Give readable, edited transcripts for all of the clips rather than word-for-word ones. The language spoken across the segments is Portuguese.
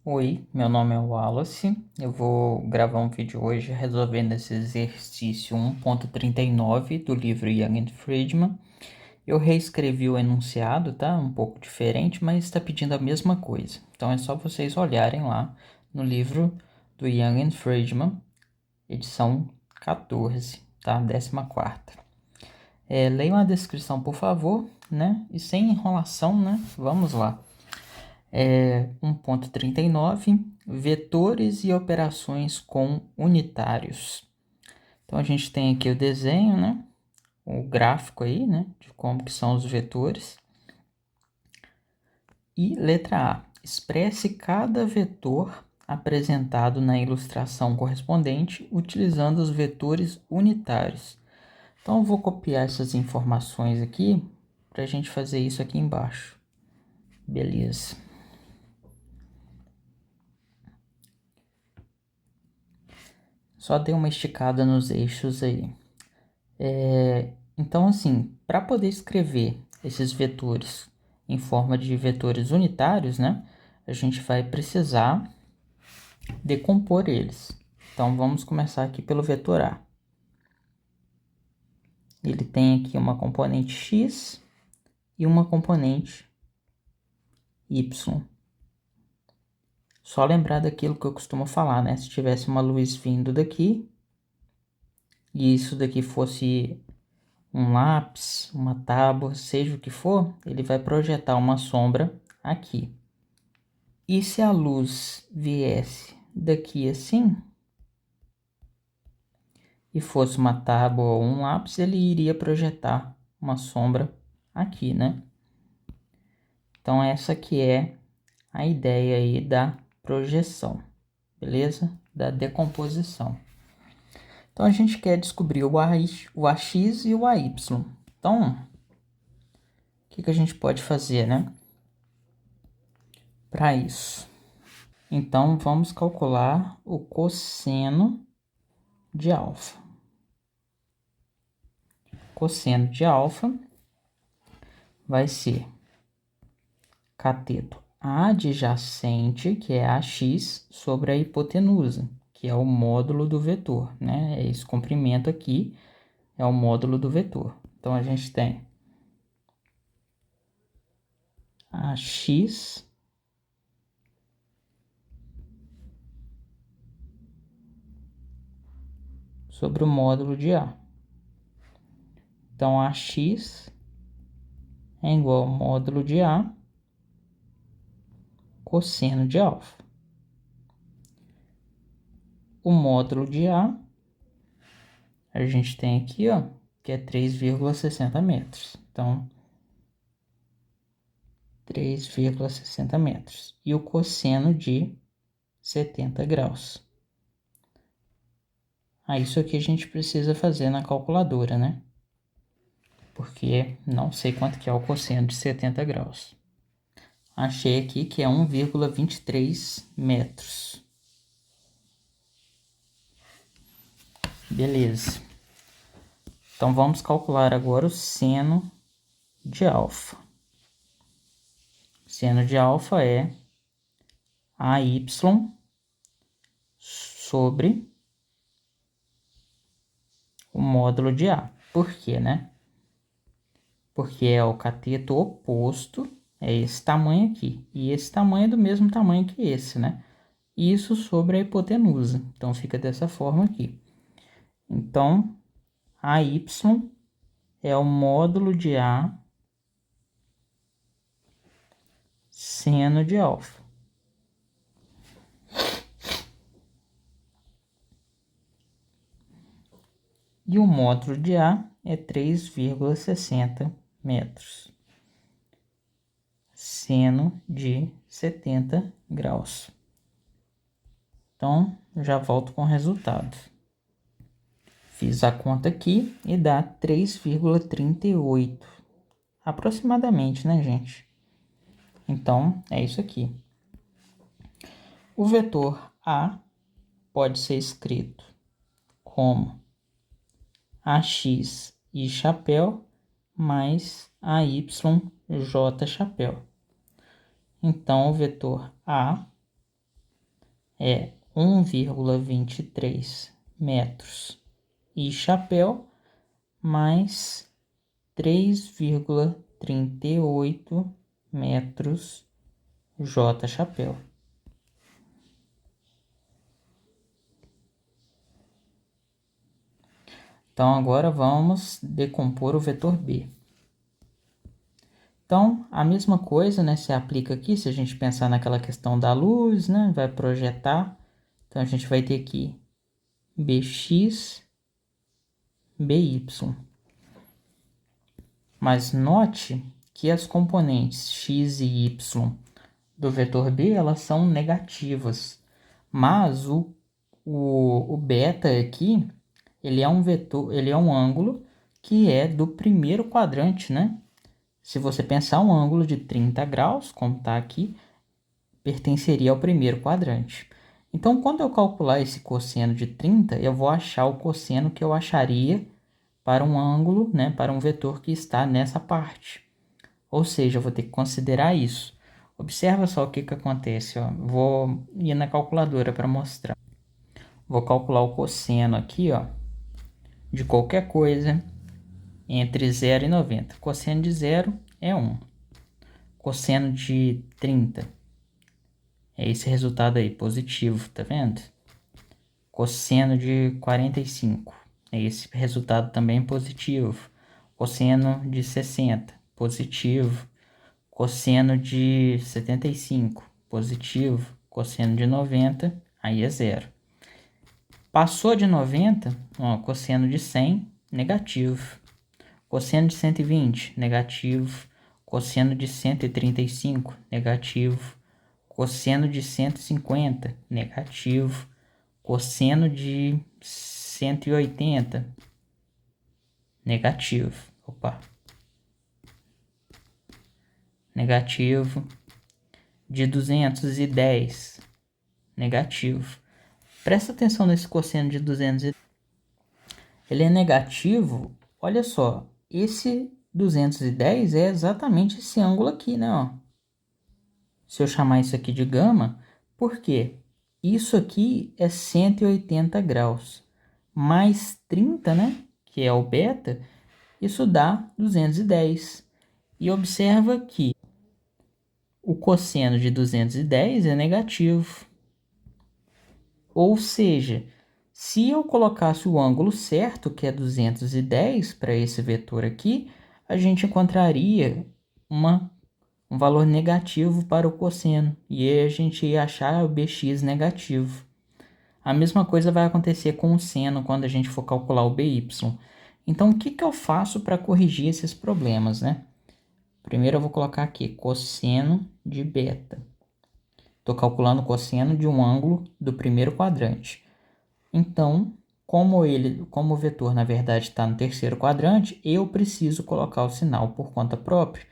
Oi, meu nome é Wallace. Eu vou gravar um vídeo hoje resolvendo esse exercício 1.39 do livro Young and Friedman. Eu reescrevi o enunciado, tá? Um pouco diferente, mas está pedindo a mesma coisa. Então é só vocês olharem lá no livro do Young and Friedman, edição 14, tá? 14ª. Leiam a descrição, por favor, né? E sem enrolação, né? Vamos lá. 1.39, vetores e operações com unitários. Então a gente tem aqui o desenho, né? O gráfico aí, né? De como que são os vetores. E letra A. Expresse cada vetor apresentado na ilustração correspondente utilizando os vetores unitários. Então eu vou copiar essas informações aqui para a gente fazer isso aqui embaixo. Beleza. Só dei uma esticada nos eixos aí. Então, assim, para poder escrever esses vetores em forma de vetores unitários, né? A gente vai precisar decompor eles. Então, vamos começar aqui pelo vetor A. Ele tem aqui uma componente x e uma componente y. Só lembrar daquilo que eu costumo falar, né? Se tivesse uma luz vindo daqui e isso daqui fosse um lápis, uma tábua, seja o que for, ele vai projetar uma sombra aqui. E se a luz viesse daqui assim, e fosse uma tábua ou um lápis, ele iria projetar uma sombra aqui, né? Então essa aqui é a ideia aí da projeção, beleza? Da decomposição. Então a gente quer descobrir o AX e o AY. Então, o que a gente pode fazer, né? Para isso. Então, vamos calcular o cosseno de alfa. Cosseno de alfa vai ser cateto adjacente, que é AX, sobre a hipotenusa, que é o módulo do vetor, né? Esse comprimento aqui é o módulo do vetor. Então, a gente tem AX sobre o módulo de A. Então, AX é igual ao módulo de A cosseno de alfa. O módulo de A gente tem aqui, ó, que é 3,60 metros. Então, 3,60 metros. E o cosseno de 70 graus. Isso aqui a gente precisa fazer na calculadora, né? Porque não sei quanto que é o cosseno de 70 graus. Achei aqui que é 1,23 metros. Beleza. Então, vamos calcular agora o seno de alfa. Seno de alfa é AY sobre o módulo de A. Por quê, né? Porque é o cateto oposto, é esse tamanho aqui. E esse tamanho é do mesmo tamanho que esse, né? Isso sobre a hipotenusa. Então, fica dessa forma aqui. Então, AY é o módulo de A seno de alfa. E o módulo de A é 3,60 metros. Seno de 70 graus. Então, já volto com o resultado. Fiz a conta aqui e dá 3,38. Aproximadamente, né, gente? Então, é isso aqui. O vetor A pode ser escrito como AX e chapéu mais AYJ chapéu. Então, o vetor A é 1,23 metros I chapéu mais 3,38 metros J chapéu. Então, agora vamos decompor o vetor B. Então, a mesma coisa, né, se aplica aqui, se a gente pensar naquela questão da luz, né, vai projetar. Então, a gente vai ter aqui BX, BY. Mas note que as componentes x e y do vetor B, elas são negativas. Mas o beta aqui, ele é um vetor, ele é um ângulo que é do primeiro quadrante, né? Se você pensar um ângulo de 30 graus, como está aqui, pertenceria ao primeiro quadrante. Então, quando eu calcular esse cosseno de 30, eu vou achar o cosseno que eu acharia para um ângulo, né, para um vetor que está nessa parte. Ou seja, eu vou ter que considerar isso. Observa só o que acontece. Ó. Vou ir na calculadora para mostrar. Vou calcular o cosseno aqui, ó, de qualquer coisa entre 0 e 90. Cosseno de 0 é 1. Cosseno de 30 é esse resultado aí, positivo, tá vendo? Cosseno de 45 é esse resultado também positivo. Cosseno de 60, positivo. Cosseno de 75, positivo. Cosseno de 90, aí é zero. Passou de 90, ó, cosseno de 100, negativo. Cosseno de 120, negativo. Cosseno de 135, negativo. Cosseno de 150, negativo. Cosseno de 180, negativo. Opa. Negativo. De 210, negativo. Presta atenção nesse cosseno de 210. Ele é negativo. Olha só, esse 210 é exatamente esse ângulo aqui, né? Ó. Se eu chamar isso aqui de gama, por quê? Isso aqui é 180 graus. Mais 30, né? Que é o beta, isso dá 210. E observa que o cosseno de 210 é negativo. Ou seja, se eu colocasse o ângulo certo, que é 210, para esse vetor aqui, a gente encontraria um valor negativo para o cosseno. E aí a gente ia achar o bx negativo. A mesma coisa vai acontecer com o seno quando a gente for calcular o by. Então, o que que eu faço para corrigir esses problemas, né? Primeiro eu vou colocar aqui cosseno de beta. Estou calculando o cosseno de um ângulo do primeiro quadrante. Então, como o vetor na verdade está no terceiro quadrante, eu preciso colocar o sinal por conta própria.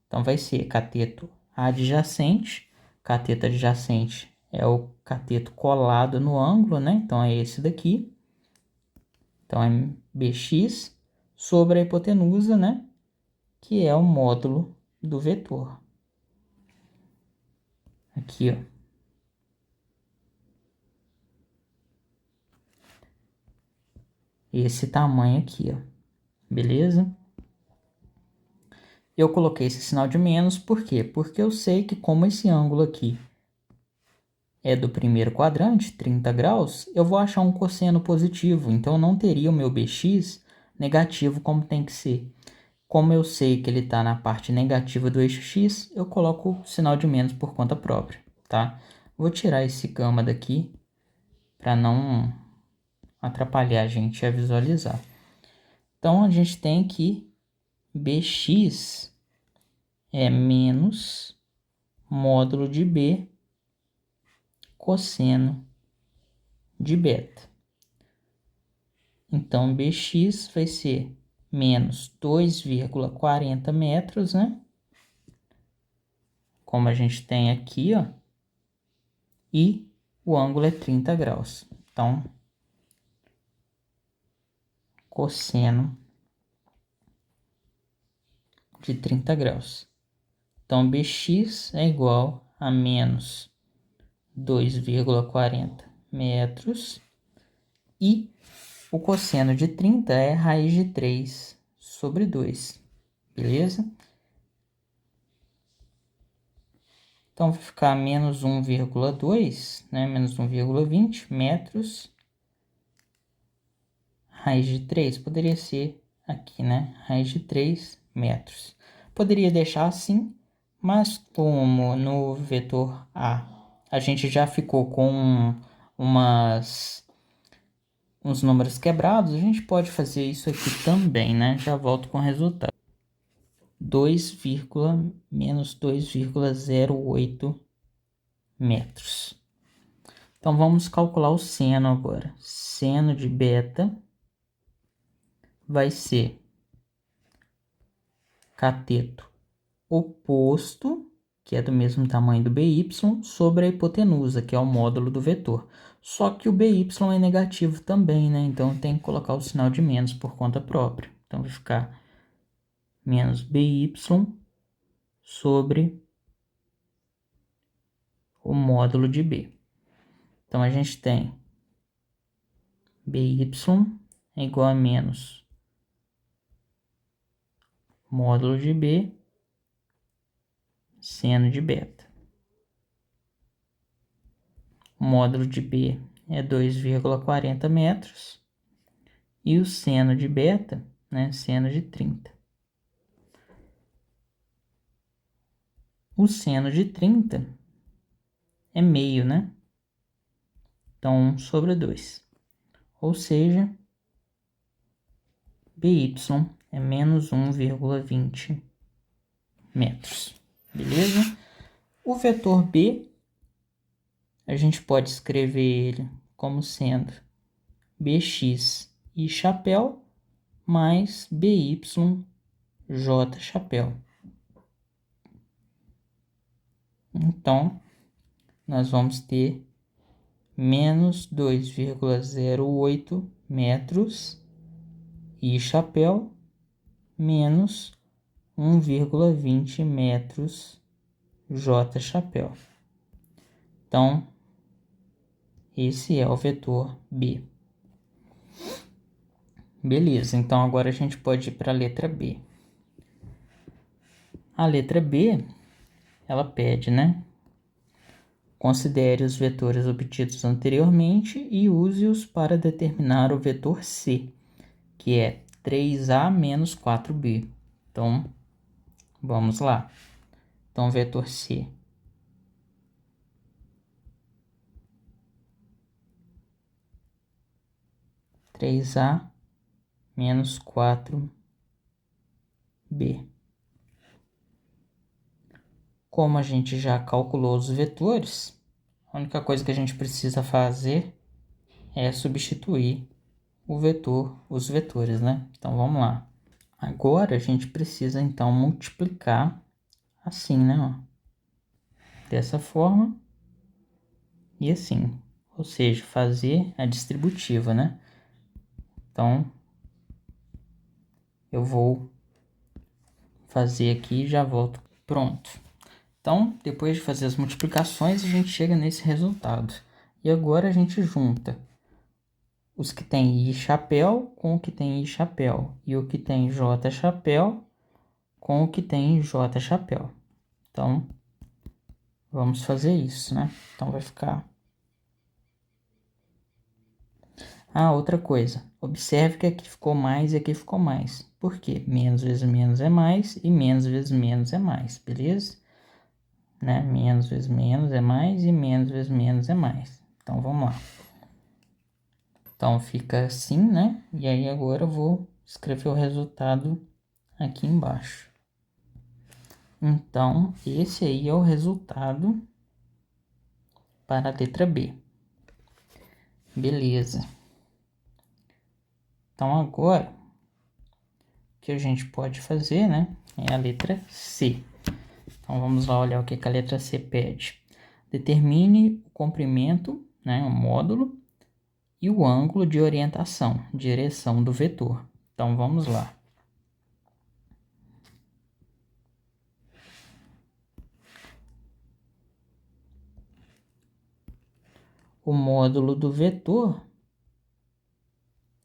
Então vai ser cateto adjacente. Cateto adjacente é o cateto colado no ângulo, né? Então é esse daqui. Então é bx sobre a hipotenusa, né? Que é o módulo do vetor. Aqui, ó. Esse tamanho aqui, ó. Beleza? Eu coloquei esse sinal de menos, por quê? Porque eu sei que como esse ângulo aqui é do primeiro quadrante, 30 graus, eu vou achar um cosseno positivo, então eu não teria o meu bx negativo como tem que ser. Como eu sei que ele está na parte negativa do eixo x, eu coloco o sinal de menos por conta própria, tá? Vou tirar esse gama daqui para não atrapalhar a gente a visualizar. Então, a gente tem que bx é menos módulo de b cosseno de beta. Então, bx vai ser menos 2,40 metros, né? Como a gente tem aqui, ó. E o ângulo é 30 graus. Então, cosseno de 30 graus. Então, bx é igual a menos 2,40 metros. E o cosseno de 30 é raiz de 3 sobre 2, beleza? Então, vai ficar menos 1,2, né? Menos 1,20 metros. Raiz de 3 poderia ser aqui, né? Raiz de 3 metros. Poderia deixar assim, mas como no vetor a gente já ficou com uns números quebrados, a gente pode fazer isso aqui também, né? Já volto com o resultado. 2, menos 2,08 metros. Então, vamos calcular o seno agora. Seno de beta vai ser cateto oposto, que é do mesmo tamanho do BY, sobre a hipotenusa, que é o módulo do vetor. Só que o BY é negativo também, né? Então, tem que colocar o sinal de menos por conta própria. Então, vai ficar menos BY sobre o módulo de B. Então, a gente tem BY é igual a menos módulo de B, seno de beta. O módulo de B é 2,40 metros. E o seno de beta, né, seno de 30. O seno de 30 é meio, né? Então, 1 sobre 2. Ou seja, BY é menos 1,20 metros. Beleza? O vetor B, a gente pode escrever ele como sendo BX e chapéu mais BY J chapéu. Então, nós vamos ter menos 2,08 metros e chapéu menos 1,20 metros J chapéu. Então, esse é o vetor B. Beleza, então agora a gente pode ir para a letra B. A letra B, ela pede, né? Considere os vetores obtidos anteriormente e use-os para determinar o vetor C, que é 3A menos 4B. Então, vamos lá. Então, vetor C. 3A menos 4B. Como a gente já calculou os vetores, a única coisa que a gente precisa fazer é substituir os vetores, né? Então, vamos lá. Agora, a gente precisa, então, multiplicar assim, né? Ó. Dessa forma e assim. Ou seja, fazer a distributiva, né? Então, eu vou fazer aqui e já volto. Pronto. Então, depois de fazer as multiplicações, a gente chega nesse resultado. E agora a gente junta os que tem I chapéu com o que tem I chapéu. E o que tem J chapéu com o que tem J chapéu. Então, vamos fazer isso, né? Então, vai ficar... Ah, outra coisa. Observe que aqui ficou mais e aqui ficou mais. Por quê? Menos vezes menos é mais e menos vezes menos é mais, beleza? Né? Menos vezes menos é mais e menos vezes menos é mais. Então, vamos lá. Então, fica assim, né? E aí, agora eu vou escrever o resultado aqui embaixo. Então, esse aí é o resultado para a letra B. Beleza. Então, agora, o que a gente pode fazer, né? É a letra C. Então, vamos lá olhar o que a letra C pede. Determine o comprimento, né? O módulo e o ângulo de orientação, direção do vetor. Então, vamos lá. o módulo do vetor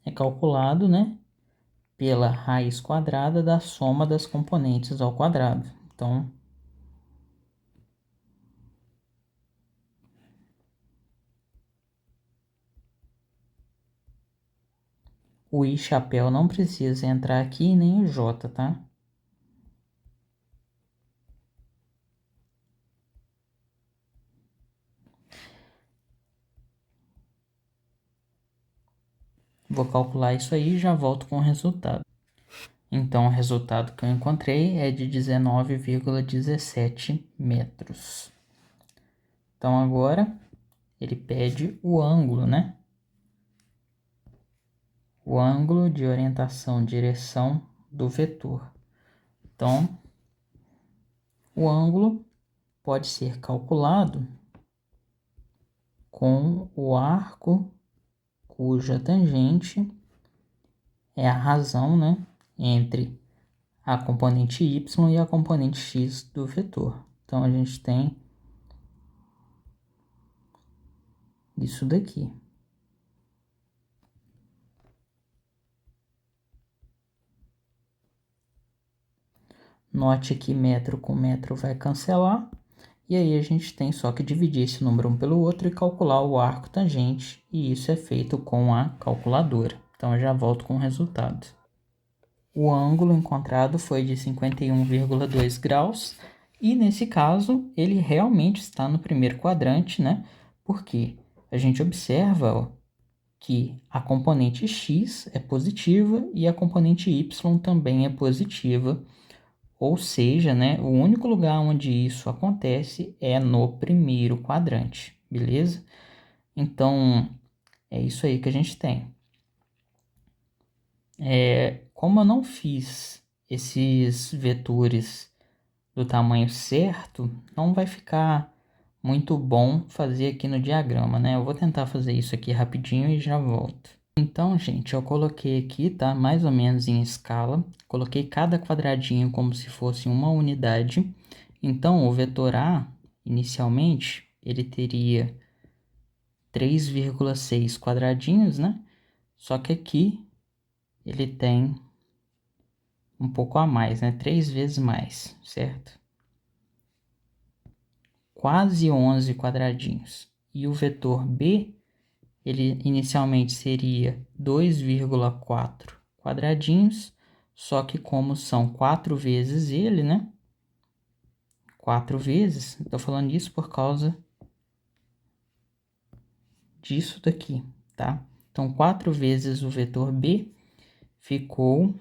é calculado, né, pela raiz quadrada da soma das componentes ao quadrado. Então, o I chapéu não precisa entrar aqui, nem o J, tá? Vou calcular isso aí e já volto com o resultado. Então, o resultado que eu encontrei é de 19,17 metros. Então, agora, ele pede o ângulo, né? O ângulo de orientação, direção do vetor. Então, o ângulo pode ser calculado com o arco cuja tangente é a razão, né, entre a componente y e a componente x do vetor. Então, a gente tem isso daqui. Note que metro com metro vai cancelar. E aí a gente tem só que dividir esse número um pelo outro e calcular o arco tangente. E isso é feito com a calculadora. Então, eu já volto com o resultado. O ângulo encontrado foi de 51,2 graus. E nesse caso, ele realmente está no primeiro quadrante, né? Porque a gente observa, ó, que a componente x é positiva e a componente y também é positiva. Ou seja, né, o único lugar onde isso acontece é no primeiro quadrante, beleza? Então, é isso aí que a gente tem. Como eu não fiz esses vetores do tamanho certo, não vai ficar muito bom fazer aqui no diagrama, né? Eu vou tentar fazer isso aqui rapidinho e já volto. Então, gente, eu coloquei aqui, tá? Mais ou menos em escala. Coloquei cada quadradinho como se fosse uma unidade. Então, o vetor A, inicialmente, ele teria 3,6 quadradinhos, né? Só que aqui ele tem um pouco a mais, né? 3 vezes mais, certo? Quase 11 quadradinhos. E o vetor B, ele inicialmente seria 2,4 quadradinhos, só que como são 4 vezes ele, né? 4 vezes, estou falando isso por causa disso daqui, tá? Então, 4 vezes o vetor B ficou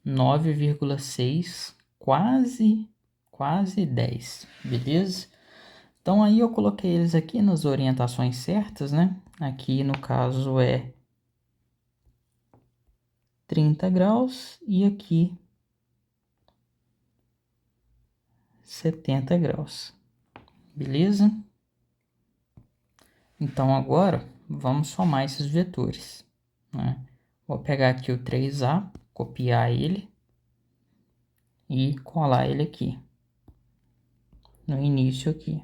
9,6, quase 10, beleza? Então, aí eu coloquei eles aqui nas orientações certas, né? Aqui, no caso, é 30 graus e aqui 70 graus, beleza? Então, agora, vamos somar esses vetores, né? Vou pegar aqui o 3A, copiar ele e colar ele aqui, no início aqui.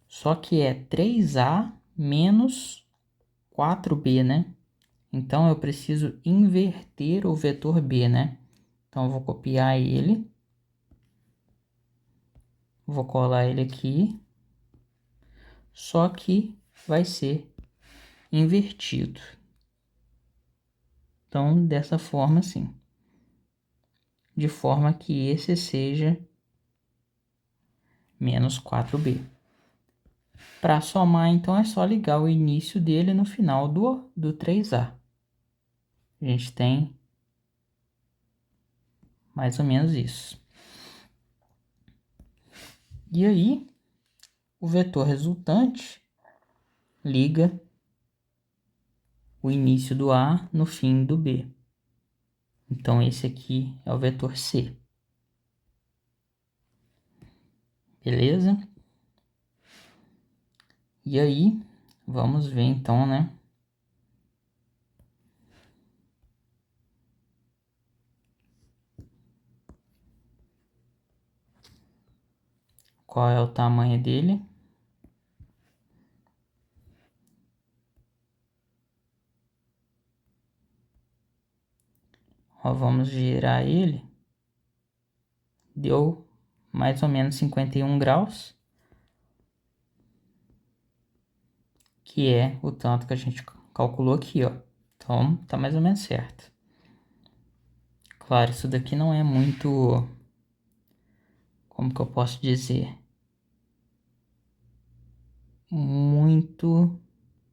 Só que é 3A menos 4B, né? Então, eu preciso inverter o vetor B, né? Então, eu vou copiar ele. Vou colar ele aqui. Só que vai ser invertido. Então, dessa forma, assim. De forma que esse seja menos 4B. Para somar, então, é só ligar o início dele no final do 3A. A gente tem mais ou menos isso. E aí, o vetor resultante liga o início do A no fim do B. Então, esse aqui é o vetor C. Beleza? E aí, vamos ver então, né? qual é o tamanho dele. Ó, vamos girar ele. Deu mais ou menos 51 graus. Que é o tanto que a gente calculou aqui, ó. Então, tá mais ou menos certo. Claro, isso daqui não é muito... Como que eu posso dizer? Muito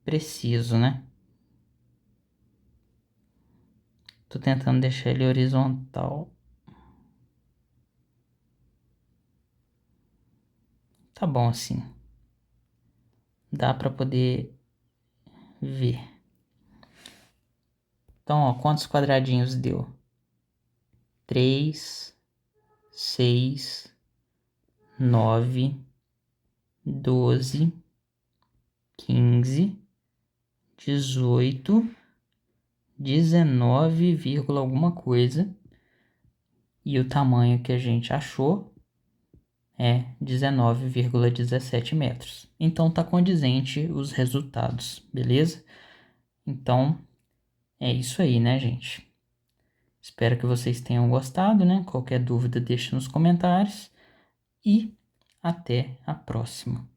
preciso, né? Tô tentando deixar ele horizontal. Tá bom assim. Dá pra poder ver. Então, ó, quantos quadradinhos deu? 3, 6, 9, 12, 15, 18, 19, alguma coisa. E o tamanho que a gente achou é 19,17 metros. Então tá condizente os resultados, beleza? Então é isso aí, né, gente? Espero que vocês tenham gostado, né? Qualquer dúvida deixe nos comentários e até a próxima.